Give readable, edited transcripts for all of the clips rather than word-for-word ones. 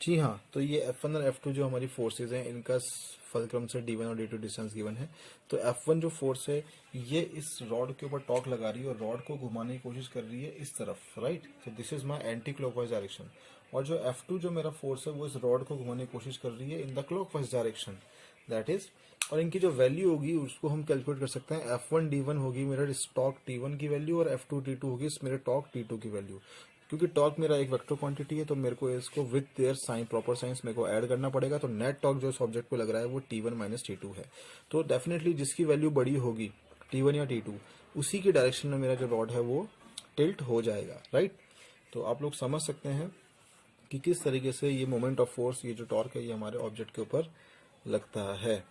जी हाँ, तो ये F1 और F2 जो हमारी फोर्सेज हैं इनका फलक्रम से D1 और D2 डिस्टेंस गिवन है। तो F1 जो फोर्स है ये इस रॉड के ऊपर टॉर्क लगा रही है और रॉड को घुमाने की कोशिश कर रही है इस तरफ, right. So this is my anti clockwise direction. और जो F2 जो मेरा फोर्स है वो इस रॉड को घुमाने की कोशिश कर रही है in the clockwise direction, that is. और इनकी जो वैल्यू होगी उसको हम कैलकुलेट कर सकते हैं। F1 D1 होगी मेरा टॉर्क T1 की वैल्यू और F2 T2 होगी मेरे टॉर्क T2 की वैल्यू। क्योंकि टॉर्क मेरा एक वेक्टर क्वांटिटी है तो मेरे को इसको with their sign proper science मेरे को ऐड करना पड़ेगा। तो नेट टॉर्क जो इस ऑब्जेक्ट पे लग रहा है वो T1 माइनस T2 है। तो डेफिनेटली जिसकी वैल्यू बड़ी होगी T1 या T2 उसी की डायरेक्शन में मेरा जो रॉड है वो टिल्ट हो जाएगा, राइट। तो आप लोग समझ सकते हैं कि किस तरीके से ये मोमेंट ऑफ फोर्स, ये जो टॉर्क है ये हमारे ऑब्जेक्ट के ऊपर लगता है,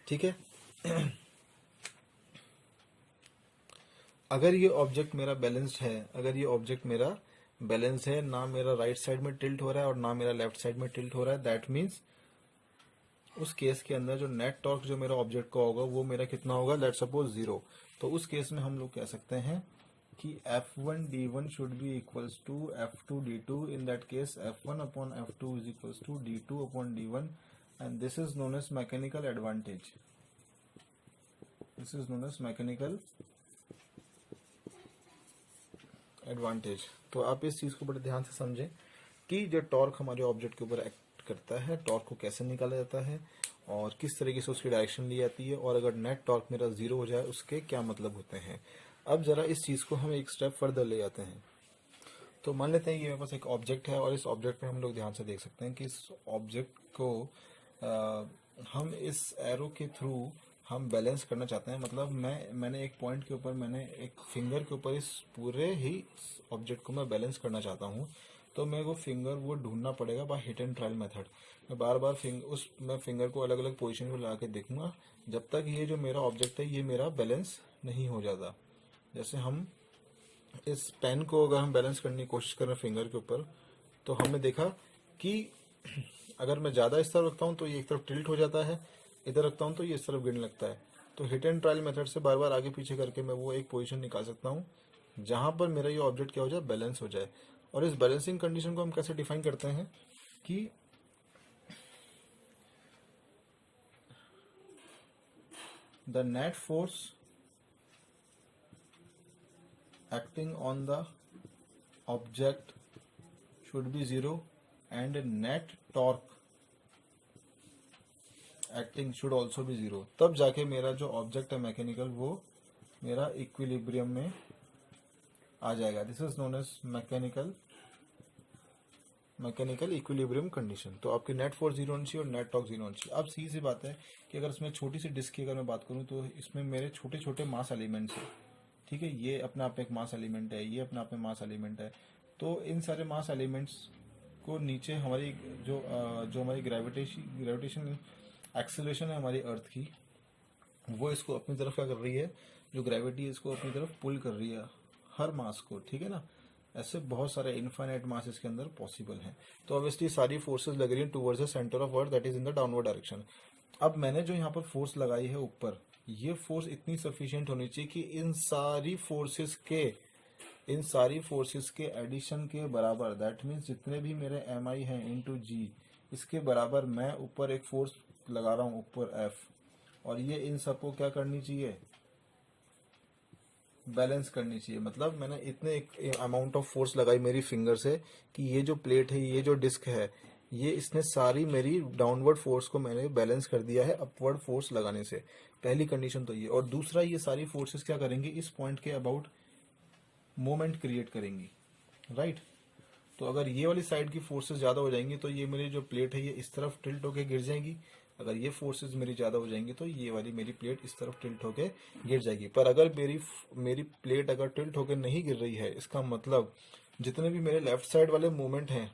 ठीक है। अगर ये ऑब्जेक्ट मेरा बैलेंस्ड है, अगर ये ऑब्जेक्ट मेरा बैलेंस है, ना मेरा राइट साइड में टिल्ट हो रहा है और ना मेरा लेफ्ट साइड में टिल्ट हो रहा है, दैट मीन्स उस केस के अंदर जो नेट टॉर्क जो मेरा ऑब्जेक्ट का होगा वो मेरा कितना होगा, लेट्स सपोज 0। तो उस केस में हम लोग कह सकते हैं कि F1 D1 should be equals to F2 D2। In that case F1 upon F2 is equals to D2 upon D1 and this is known as mechanical advantage. This is known as mechanical advantage. तो आप इस चीज को बड़े ध्यान से समझें कि जो टॉर्क हमारे ऑब्जेक्ट के ऊपर एक्ट करता है, टॉर्क को कैसे निकाला जाता है और किस तरीके से उसकी डायरेक्शन ली जाती है, और अगर नेट टॉर्क मेरा 0 हो जाए उसके क्या मतलब होते हैं। अब जरा इस चीज को हम एक स्टेप फर्दर ले जाते हैं। तो मान लेते हैं कि मेरे पास एक ऑब्जेक्ट है और इस ऑब्जेक्ट पे हम लोग ध्यान से देख सकते हैं कि इस ऑब्जेक्ट को हम इस एरो के थ्रू हम बैलेंस करना चाहते हैं। मतलब मैंने एक पॉइंट के ऊपर, मैंने एक फिंगर के ऊपर इस पूरे ही ऑब्जेक्ट को मैं बैलेंस करना चाहता हूँ। तो मेरे को फिंगर वो ढूंढना पड़ेगा by hit and trial method. मैं बार बार मैं फिंगर को अलग अलग पोजीशन में लगा के देखूंगा जब तक ये जो मेरा ऑब्जेक्ट है ये मेरा बैलेंस नहीं हो जाता। जैसे हम इस पेन को अगर हम बैलेंस करने की कोशिश कर रहे हैं फिंगर के ऊपर, तो हमने देखा कि अगर मैं ज़्यादा इस तरफ रखता हूँ तो ये एक तरफ टिल्ट हो जाता है, इधर रखता हूँ तो ये इस तरफ गिरने लगता है। तो हिट एंड ट्रायल मेथड से बार बार आगे पीछे करके मैं वो एक पोजीशन निकाल सकता हूँ जहाँ पर मेरा ये ऑब्जेक्ट क्या हो जाए, बैलेंस हो जाए। और इस बैलेंसिंग कंडीशन को हम कैसे डिफाइन करते हैं कि the net force acting on the object should be 0 and net torque acting should also be 0। तब जाके मेरा जो ऑब्जेक्ट है मैकेनिकल वो मेरा इक्विलिब्रियम में आ जाएगा। This is known as mechanical equilibrium condition. तो आपकी नेट फोर्स 0 होनी चाहिए और नेट टॉर्क 0 होनी चाहिए। अब सीधी सी बात है कि अगर इसमें छोटी सी डिस्क की अगर मैं बात करूं तो इसमें मेरे छोटे छोटे मास एलिमेंट्स हैं, ठीक है। ये अपने आप में एक मास एलिमेंट है, ये अपने आप में मास एलिमेंट है। तो इन सारे मास एलिमेंट्स को नीचे हमारी जो हमारी ग्रेविटेशन एक्सेलरेशन है हमारी अर्थ की, वो इसको अपनी तरफ क्या कर रही है, जो ग्रेविटी है इसको अपनी तरफ पुल कर रही है हर मास को, ठीक है ना। ऐसे बहुत सारे इनफाइनाइट मास इसके अंदर पॉसिबल हैं। तो ऑब्वियसली सारी फोर्सेस लग रही हैं towards the centre of earth, that is in the downward direction. अब मैंने जो यहाँ पर फोर्स लगाई है ऊपर, ये फोर्स इतनी सफिशिएंट होनी चाहिए कि इन सारी फोर्सेस के एडिशन के बराबर, दैट मीन्स जितने भी मेरे एम आई हैं इनटू जी, इसके बराबर मैं ऊपर एक फोर्स लगा रहा हूँ ऊपर एफ, और ये इन सबको क्या करनी चाहिए, बैलेंस करनी चाहिए। मतलब मैंने इतने एक अमाउंट ऑफ फोर्स लगाई मेरी फिंगर से कि ये जो प्लेट है, ये जो डिस्क है, ये इसने सारी मेरी डाउनवर्ड फोर्स को मैंने बैलेंस कर दिया है अपवर्ड फोर्स लगाने से। पहली कंडीशन तो ये। और दूसरा, ये सारी फोर्सेस क्या करेंगी, इस पॉइंट के अबाउट मोमेंट क्रिएट करेंगी, राइट। तो अगर ये वाली साइड की फोर्सेस ज्यादा हो जाएंगी तो ये मेरी जो प्लेट है ये इस तरफ टिल्ट होके गिर जाएगी। अगर ये फोर्सेस मेरी ज्यादा हो जाएंगी तो ये वाली मेरी प्लेट इस तरफ टिल्ट होके गिर जाएगी। पर अगर मेरी प्लेट अगर टिल्ट होके नहीं गिर रही है, इसका मतलब जितने भी मेरे लेफ्ट साइड वाले मूवमेंट हैं,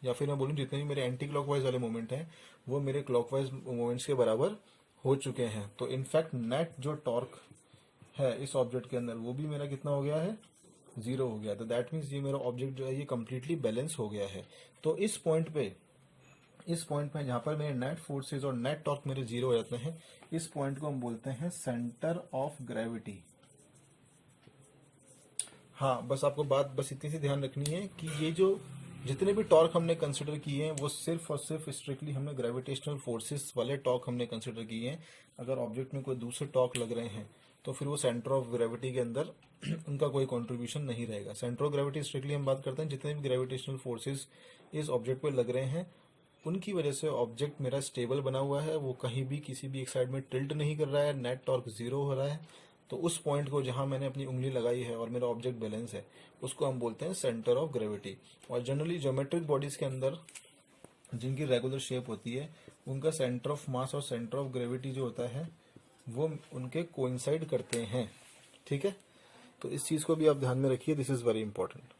या फिर मैं बोलूँ जितने भी मेरे एंटी क्लॉकवाइज वाले मूवमेंट हैं, वो मेरे क्लॉकवाइज मूवमेंट्स के बराबर हो चुके हैं। तो इनफैक्ट नेट जो टॉर्क है इस ऑब्जेक्ट के अंदर वो भी मेरा कितना हो गया है, 0 हो गया। तो दैट मीन्स ये मेरा ऑब्जेक्ट जो है ये कम्प्लीटली बैलेंस हो गया है। तो इस पॉइंट पे जहाँ पर मेरे नेट फोर्सेस और नेट टॉर्क मेरे 0 हो जाते हैं, इस पॉइंट को हम बोलते हैं सेंटर ऑफ ग्रेविटी। हाँ, बस आपको बात बस इतनी सी ध्यान रखनी है कि ये जो जितने भी टॉर्क हमने कंसिडर किए हैं वो सिर्फ और सिर्फ स्ट्रिक्टली हमने ग्रेविटेशनल फोर्सेस वाले टॉर्क हमने कंसिडर किए हैं। अगर ऑब्जेक्ट में कोई दूसरे टॉर्क लग रहे हैं तो फिर वो सेंटर ऑफ ग्रेविटी के अंदर उनका कोई कंट्रीब्यूशन नहीं रहेगा। सेंटर ऑफ ग्रेविटी स्ट्रिक्टली हम बात करते हैं जितने भी ग्रेविटेशनल फोर्सेस इस ऑब्जेक्ट पे लग रहे हैं उनकी वजह से ऑब्जेक्ट मेरा स्टेबल बना हुआ है, वो कहीं भी किसी भी एक साइड में टिल्ट नहीं कर रहा है, नेट टॉर्क 0 हो रहा है। तो उस पॉइंट को जहां मैंने अपनी उंगली लगाई है और मेरा ऑब्जेक्ट बैलेंस है उसको हम बोलते हैं सेंटर ऑफ ग्रेविटी। और जनरली ज्योमेट्रिक बॉडीज के अंदर जिनकी रेगुलर शेप होती है उनका सेंटर ऑफ मास और सेंटर ऑफ ग्रेविटी जो होता है वो उनके कोइंसाइड करते हैं। ठीक है, तो इस चीज को भी आप ध्यान में रखिए, दिस इज वेरी इंपॉर्टेंट।